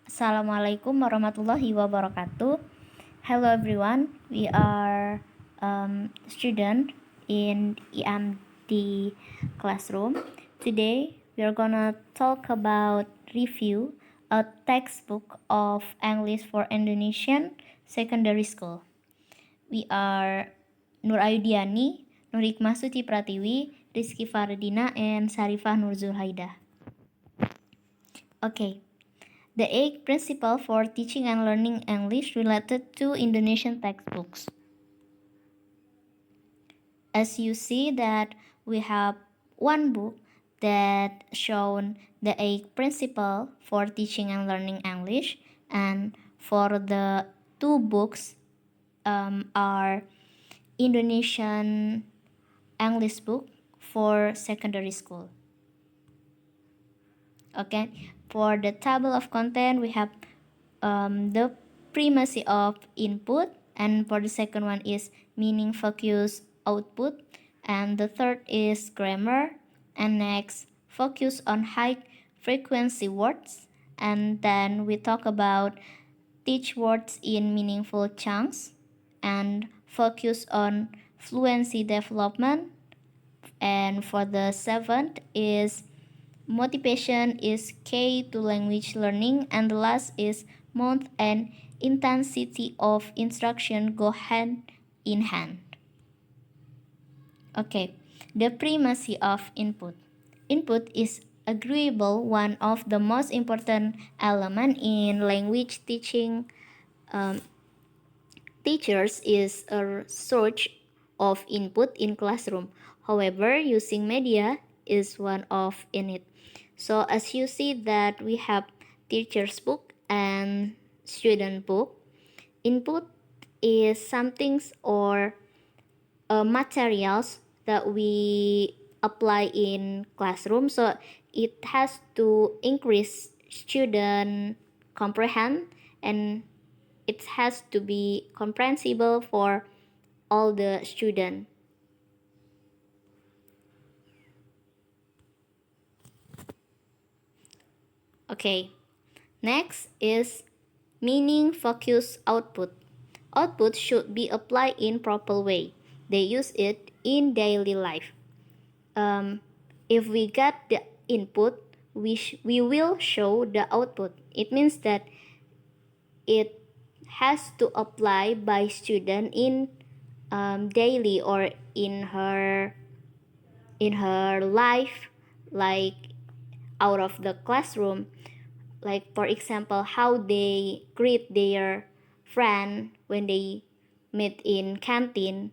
Assalamualaikum warahmatullahi wabarakatuh. Hello everyone, we are student in EMT classroom. Today we are gonna talk about review a textbook of English for Indonesian secondary school. We are Nur Ayudiani, Nur Hikmah Suci Pratiwi, Rizky Fardina, and Sarifah Nur Zulhaida. Okay. The 8 principle for teaching and learning English related to Indonesian textbooks. As you see that we have one book that shown the 8 principle for teaching and learning English, and for the 2 books are Indonesian English book for secondary school. Okay, for the table of content we have the primacy of input, and for the second one is meaning focus output, and the third is grammar, and next focus on high frequency words, and then we talk about teach words in meaningful chunks, and focus on fluency development, and for the seventh is motivation is key to language learning, and the last is month and intensity of instruction go hand in hand. Okay, the primacy of input. Input is agreeable one of the most important element in language teaching. Teachers is a source of input in classroom. However, using media is one of in it. So as you see that we have teacher's book and student book. Input is something or materials that we apply in classroom, so it has to increase student comprehend, and it has to be comprehensible for all the student. Okay, next is meaning focus output. Output should be applied in proper way. They use it in daily life. If we get the input, we will show the output. It means that it has to apply by student in daily or in her life, like out of the classroom, like for example how they greet their friend when they meet in canteen.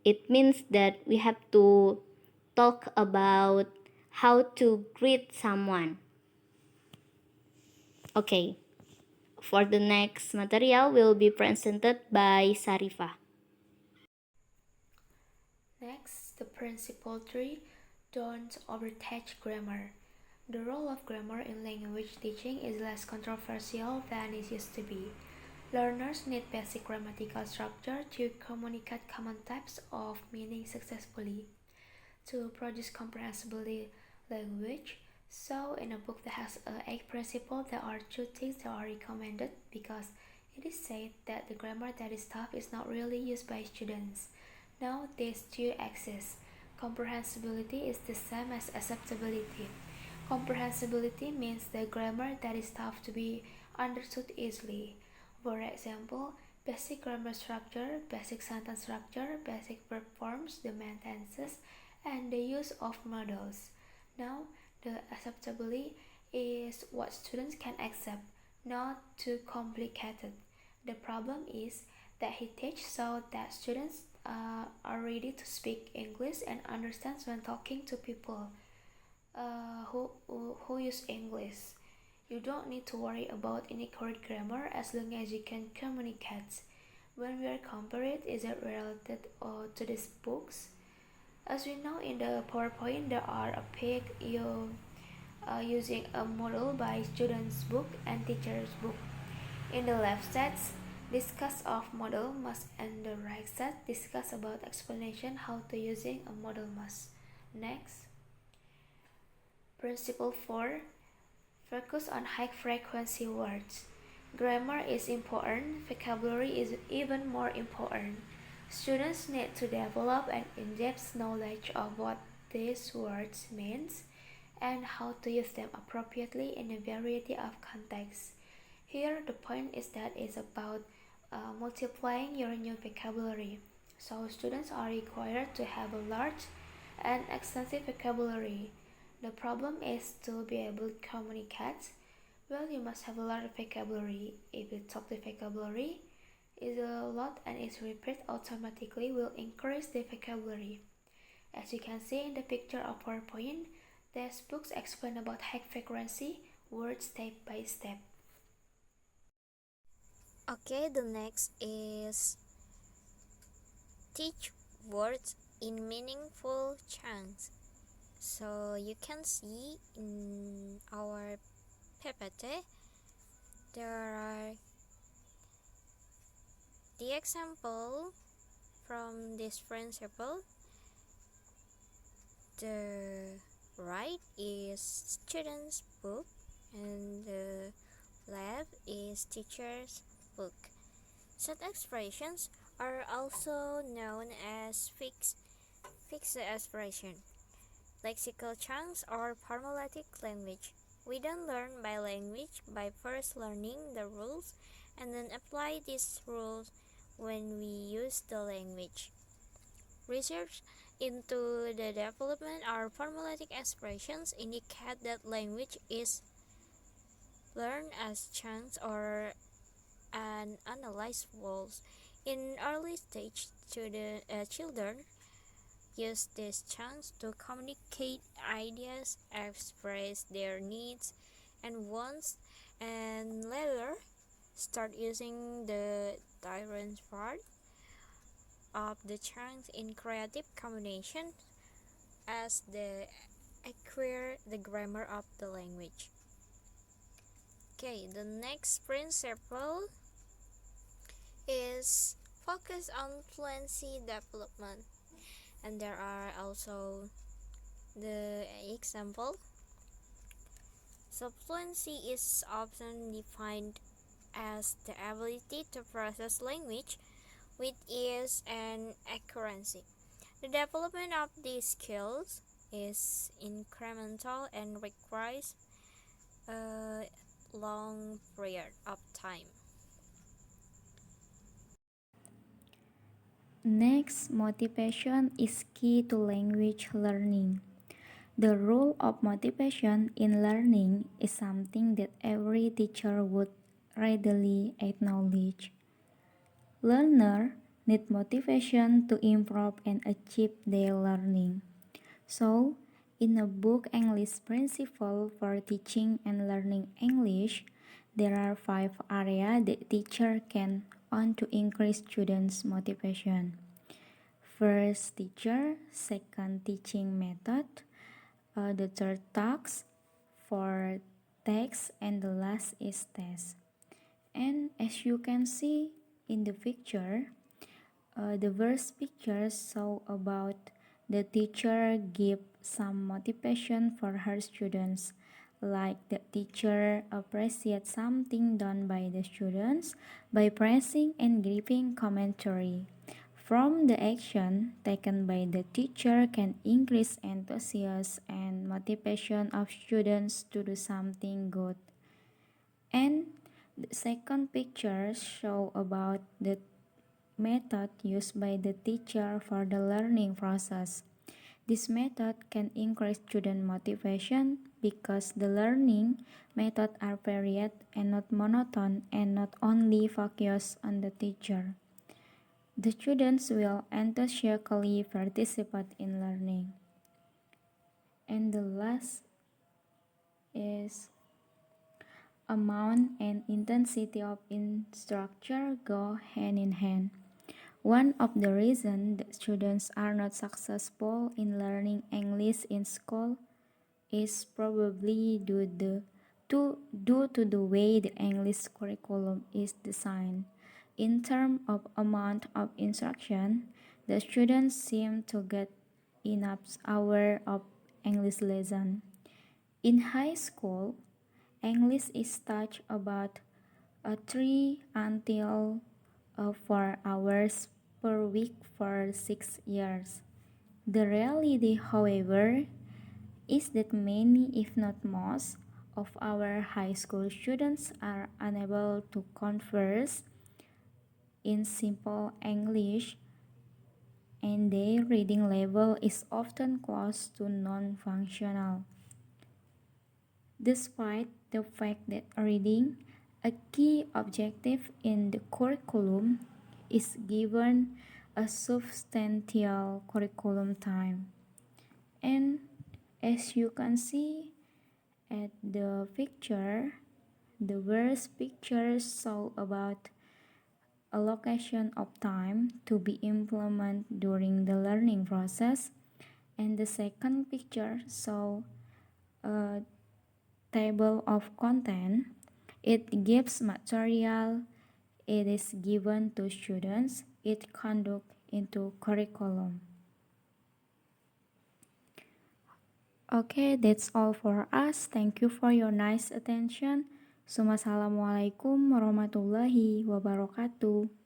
It means that we have to talk about how to greet someone. Okay, for the next material will be presented by Sarifah. Next, the principle 3, don't overteach grammar. The role of grammar in language teaching is less controversial than it used to be. Learners need basic grammatical structure to communicate common types of meaning successfully. To produce comprehensible language, so in a book that has 8 principles, there are 2 things that are recommended because it is said that the grammar that is tough is not really used by students. Now these 2 exist. Comprehensibility is the same as acceptability. Comprehensibility means the grammar that is tough to be understood easily. For example, basic grammar structure, basic sentence structure, basic verb forms, the main tenses, and the use of modals. Now, the acceptability is what students can accept, not too complicated. The problem is that he teaches so that students are ready to speak English and understands when talking to people who use English. You don't need to worry about inaccurate grammar as long as you can communicate. When we are compared, is it related to these books? As we know in the PowerPoint, there are a page using a model by student's book and teacher's book. In the left set, discuss of model must, and the right set discuss about explanation how to using a model must. Next, principle 4, focus on high frequency words. Grammar is important, vocabulary is even more important. Students need to develop an in-depth knowledge of what these words mean and how to use them appropriately in a variety of contexts. Here, the point is that it's about multiplying your new vocabulary. So, students are required to have a large and extensive vocabulary. The problem is to be able to communicate. Well, you must have a lot of vocabulary. If you talk the vocabulary is a lot and its repeat automatically will increase the vocabulary. As you can see in the picture of PowerPoint, these books explain about high frequency words step by step. Okay, the next is teach words in meaningful chunks. So you can see in our PPT there are the example from this principle. The right is student's book and the left is teacher's book. Set expressions are also known as fixed expression, lexical chunks, or formulatic language. We don't learn by language by first learning the rules and then apply these rules when we use the language. Research into the development of formulatic expressions indicate that language is learned as chunks or and analyze walls. In early stage, children use these chunks to communicate ideas, express their needs and wants, and later start using the different part of the chunks in creative combination as they acquire the grammar of the language. Okay, the next principle is focus on fluency development, and there are also the example. So fluency is often defined as the ability to process language with ease and accuracy. The development of these skills is incremental and requires a long period of time. Next, motivation is key to language learning. The role of motivation in learning is something that every teacher would readily acknowledge. Learners need motivation to improve and achieve their learning. So, in a book English Principle for Teaching and Learning English, there are 5 areas that teacher can on to increase students' motivation. First, teacher. Second, teaching method. The third, task. For text, and the last is test. And as you can see in the picture, the first picture show about the teacher give some motivation for her students, like the teacher appreciates something done by the students by praising and giving commentary. From the action taken by the teacher can increase enthusiasm and motivation of students to do something good. And the second picture show about the method used by the teacher for the learning process. This method can increase student motivation because the learning methods are varied and not monotone and not only focus on the teacher. The students will enthusiastically participate in learning. And the last is amount and intensity of instruction go hand in hand. One of the reasons that students are not successful in learning English in school is probably due to the way the English curriculum is designed. In terms of amount of instruction, the students seem to get enough hours of English lesson. In high school, English is taught about 3 until 4 hours per week for 6 years. The reality, however, is that many, if not most, of our high school students are unable to converse in simple English, and their reading level is often close to non-functional. Despite the fact that reading, a key objective in the curriculum, is given a substantial curriculum time. And as you can see at the picture, the first picture show about allocation of time to be implemented during the learning process, and the second picture show a table of content. It gives material, it is given to students, it conduct into curriculum. Okay, that's all for us. Thank you for your nice attention. Assalamualaikum warahmatullahi wabarakatuh.